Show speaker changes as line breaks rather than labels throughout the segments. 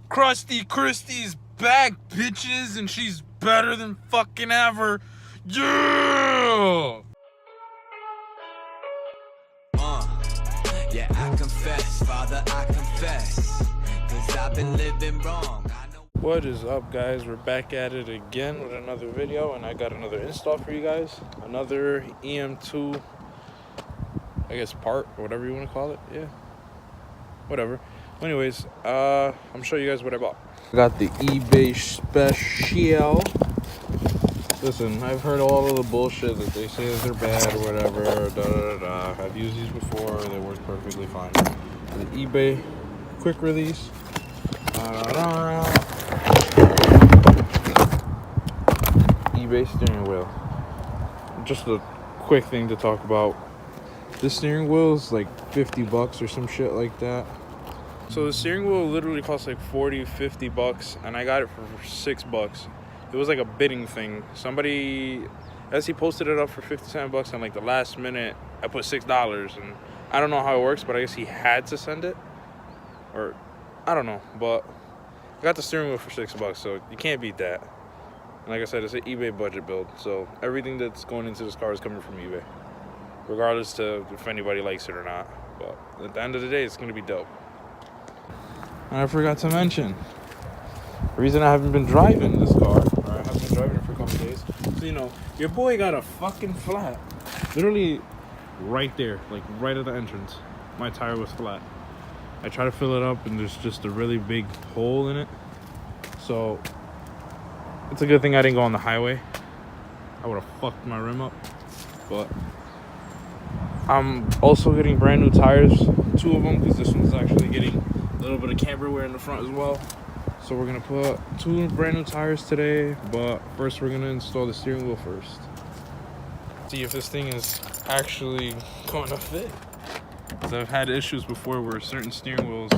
Krusty Christie's back, bitches, and she's better than fucking ever. Yeah!
Yeah, I confess, Father, I confess, 'cause I've been living wrong.
What is up, guys? We're back at it again with another video, and I got another install for you guys. Another EM2, I guess, part, or whatever you want to call it. Yeah, whatever. Anyways, I'm showing you guys what I bought. I got the eBay special. Listen, I've heard all of the bullshit that they say that they're bad or whatever. I've used these before; they work perfectly fine. The eBay quick release. eBay steering wheel. Just a quick thing to talk about. This steering wheel is like $50 or some shit like that. So the steering wheel literally costs like $40-50, and I got it for $6. It was like a bidding thing. Somebody, as he posted it up for 57 bucks, and like the last minute, I put $6, and I don't know how it works, but I guess he had to send it, or I don't know. But I got the steering wheel for $6, so you can't beat that. And like I said, it's an eBay budget build, so everything that's going into this car is coming from eBay, regardless to if anybody likes it or not. But at the end of the day, it's gonna be dope. And I forgot to mention, the reason I haven't been driving this car, or I haven't been driving it for a couple days, so you know, your boy got a fucking flat. Literally right there, like right at the entrance, my tire was flat. I tried to fill it up, and there's just a really big hole in it. So it's a good thing I didn't go on the highway. I would have fucked my rim up. But I'm also getting brand new tires, 2 of them, because this one's actually getting a little bit of camber wear in the front as well. So we're gonna put 2 brand new tires today, but first we're gonna install the steering wheel first. See if this thing is actually going to fit. Because I've had issues before where certain steering wheels,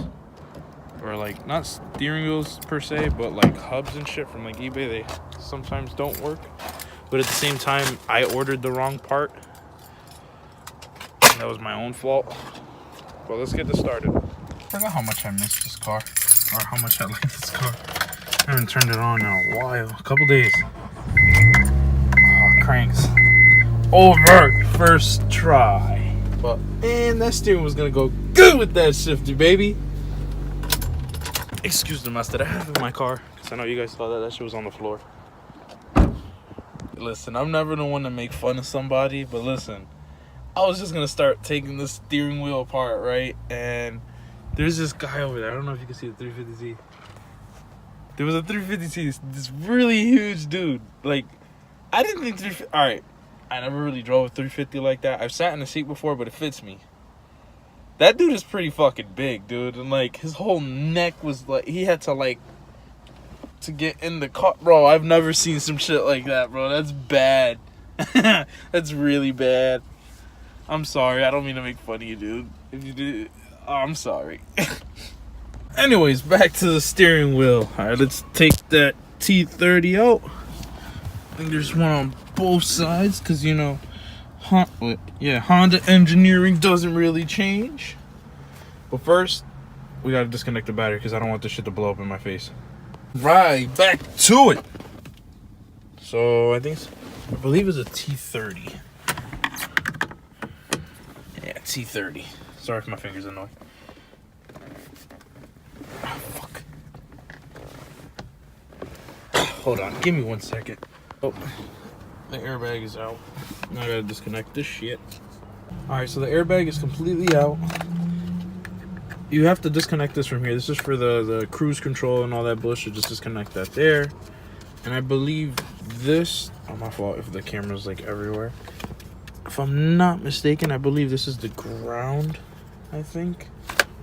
or like not steering wheels per se, but like hubs and shit from like eBay, they sometimes don't work. But at the same time, I ordered the wrong part. That was my own fault. Well, let's get this started. I forgot how much I missed this car, or how much I like this car. I haven't turned it on in a while, a couple days. Oh, cranks. Over first try. But man, that steering was gonna go good with that shifter, baby. Excuse the mess that I have in my car, because I know you guys saw that shit was on the floor. Listen, I'm never the one to make fun of somebody, but listen, I was just gonna start taking the steering wheel apart, right? And there's this guy over there. I don't know if you can see the 350Z. There was a 350Z, this really huge dude. Like, I didn't think 350. All right, I never really drove a 350 like that. I've sat in a seat before, but it fits me. That dude is pretty fucking big, dude. And like, his whole neck was like, he had to like, to get in the car. Bro, I've never seen some shit like that, bro. That's bad. That's really bad. I'm sorry. I don't mean to make fun of you, dude. If you did, oh, I'm sorry. Anyways, back to the steering wheel. All right, let's take that T30 out. I think there's one on both sides, because, you know, Honda engineering doesn't really change. But first, we got to disconnect the battery, because I don't want this shit to blow up in my face. Right, back to it. So, I believe it's a T30. Yeah, T30. Sorry if my fingers annoy. Oh, fuck. Hold on, give me 1 second. Oh, the airbag is out. Now I gotta disconnect this shit. Alright, so the airbag is completely out. You have to disconnect this from here. This is for the cruise control and all that bullshit. Just disconnect that there. And I believe this... Oh, my fault if the camera's like everywhere. If I'm not mistaken, I believe this is the ground, I think.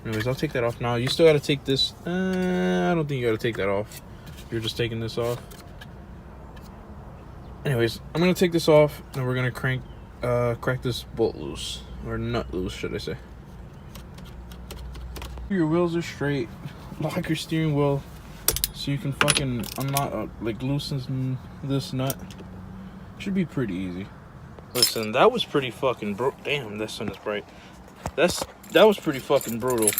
Anyways, I'll take that off now. You still got to take this. I don't think you got to take that off. You're just taking this off. Anyways, I'm going to take this off, and we're going to crack this bolt loose. Or nut loose, should I say. Your wheels are straight. Lock your steering wheel so you can fucking unlock, like loosen this nut. Should be pretty easy. Listen, that was pretty fucking damn, this one is bright. That was pretty fucking brutal.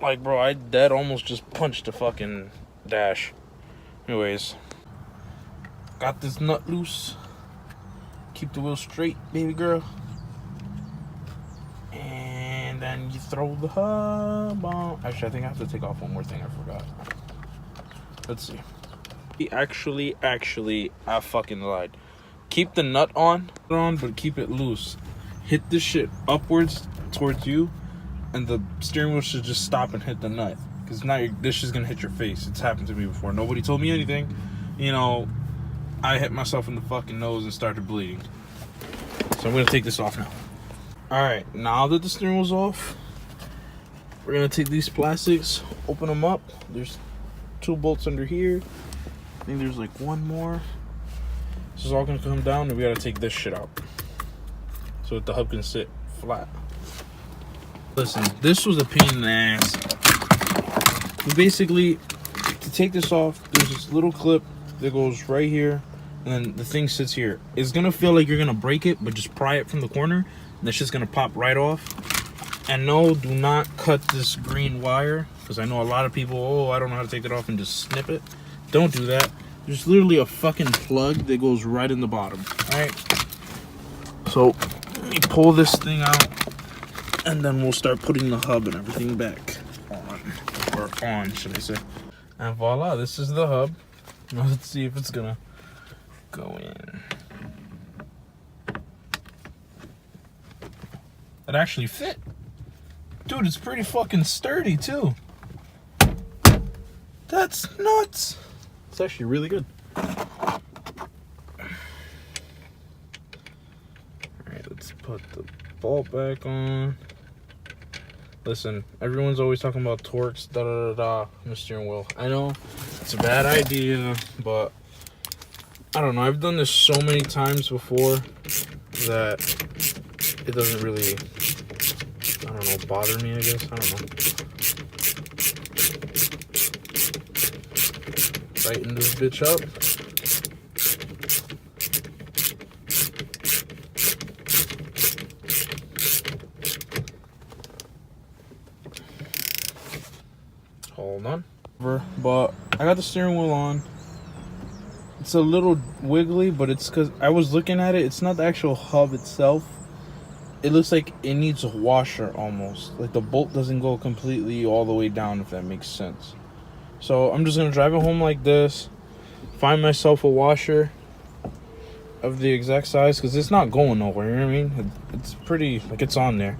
Like, bro, I dead almost just punched the fucking dash. Anyways, got this nut loose. Keep the wheel straight, baby girl. And then you throw the hub on. Actually, I think I have to take off one more thing. I forgot. Let's see. Actually, I fucking lied. Keep the nut on, but keep it loose. Hit this shit upwards towards you, and the steering wheel should just stop and hit the nut. Because now this is gonna hit your face. It's happened to me before. Nobody told me anything. You know, I hit myself in the fucking nose and started bleeding. So I'm gonna take this off now. Alright, now that the steering wheel's off, we're gonna take these plastics, open them up. There's 2 bolts under here. I think there's like one more. This is all gonna come down, and we gotta take this shit out so that the hub can sit flat. Listen, this was a pain in the ass. Basically, to take this off, there's this little clip that goes right here, and then the thing sits here. It's gonna feel like you're gonna break it, but just pry it from the corner, and that's just gonna pop right off. And no, do not cut this green wire, because I know a lot of people, oh, I don't know how to take that off, and just snip it. Don't do that. There's literally a fucking plug that goes right in the bottom. Alright? So, let me pull this thing out, and then we'll start putting the hub and everything back on, should I say. And voila, this is the hub. Now let's see if it's gonna go in. It actually fit. Dude, it's pretty fucking sturdy too. That's nuts. It's actually really good. Alright, let's put the bolt back on. Listen, everyone's always talking about torques, on the steering wheel. I know it's a bad idea, but I don't know. I've done this so many times before that it doesn't really, I don't know, bother me, I guess. I don't know. Tighten this bitch up. Hold on. But I got the steering wheel on. It's a little wiggly, but it's because I was looking at it. It's not the actual hub itself. It looks like it needs a washer almost. Like the bolt doesn't go completely all the way down, if that makes sense. So I'm just going to drive it home like this. Find myself a washer of the exact size, because it's not going nowhere, you know what I mean? It's pretty, like, it's on there.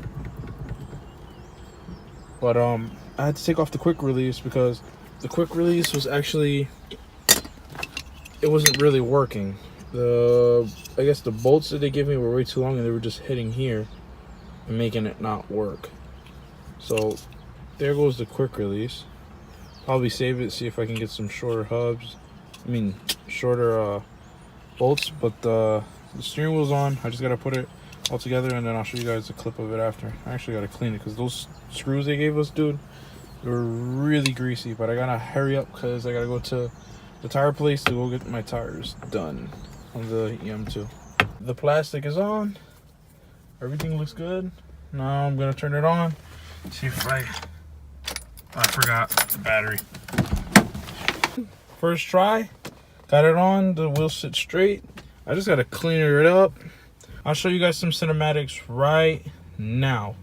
But I had to take off the quick release because the quick release was actually, it wasn't really working. I guess the bolts that they gave me were way too long, and they were just hitting here and making it not work. So there goes the quick release. Probably save it, see if I can get some shorter hubs. I mean, shorter bolts, but the steering wheel's on. I just gotta put it all together, and then I'll show you guys a clip of it after. I actually gotta clean it because those screws they gave us, dude, they were really greasy. But I gotta hurry up because I gotta go to the tire place to go get my tires done on the EM2. The plastic is on. Everything looks good. Now I'm gonna turn it on. See if I forgot the battery. First try, got it on. The wheel sits straight. I just gotta clean it up. I'll show you guys some cinematics right now.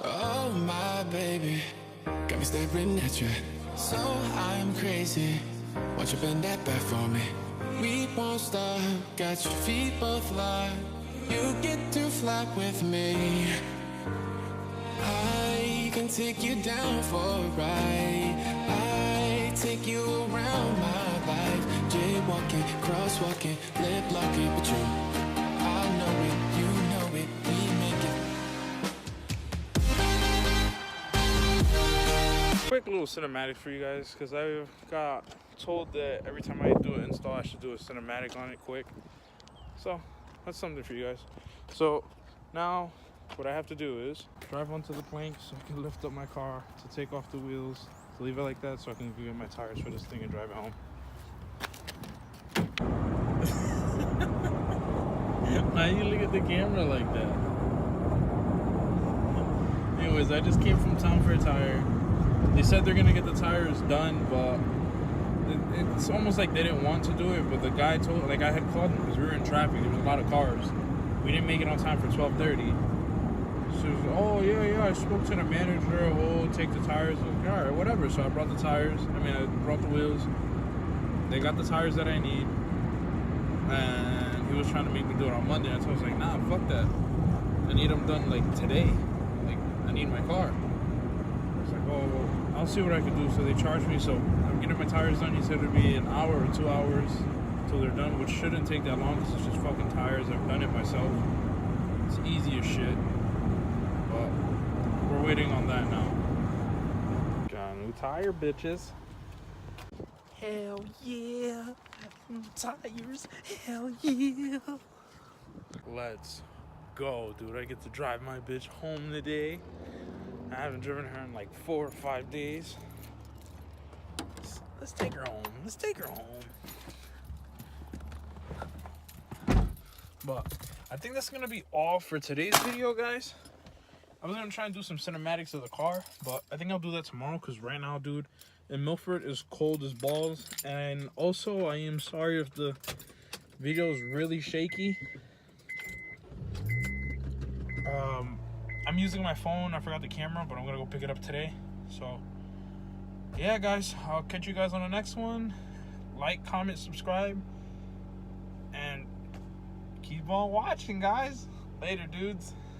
Oh my baby, got me staring at you. So I'm crazy. Won't you bend that back for me? We won't stop. Got your feet both locked. You get to fly with me. I can take you down for a ride. I take you around my life. Jaywalking, crosswalking, lip locking, but you, I know it, you know it, we make it.
Quick little cinematic for you guys, because I got told that every time I do an install, I should do a cinematic on it quick. So that's something for you guys. So now what I have to do is drive onto the plank so I can lift up my car, to take off the wheels, to leave it like that so I can get my tires for this thing and drive it home. Why you look at the camera like that? Anyways, I just came from town for a tire. They said they're gonna get the tires done, but it's almost like they didn't want to do it. But the guy told, like, I had called him because we were in traffic. There was a lot of cars. We didn't make it on time for 12:30. So he was like, oh yeah, I spoke to the manager. We'll take the tires. I was like, all right, whatever. So I brought the tires. I brought the wheels. They got the tires that I need. And he was trying to make me do it on Monday. And so I was like, nah, fuck that. I need them done like today. Like, I need my car. I was like, oh, well, I'll see what I can do. So they charged me. So I'm getting my tires done. He said it'd be an hour or 2 hours till they're done, which shouldn't take that long because it's just fucking tires. I've done it myself. It's easy as shit. But we're waiting on that now. Got a new tire, bitches.
Hell yeah. New tires. Hell yeah.
Let's go, dude. I get to drive my bitch home today. I haven't driven her in like 4 or 5 days. Let's take her home. Let's take her home. But I think that's gonna be all for today's video, guys. I was gonna try and do some cinematics of the car, but I think I'll do that tomorrow because right now, dude, in Milford is cold as balls. And also, I am sorry if the video is really shaky. I'm using my phone. I forgot the camera, but I'm gonna go pick it up today. So yeah, guys, I'll catch you guys on the next one. Like, comment, subscribe, and keep on watching, guys. Later, dudes.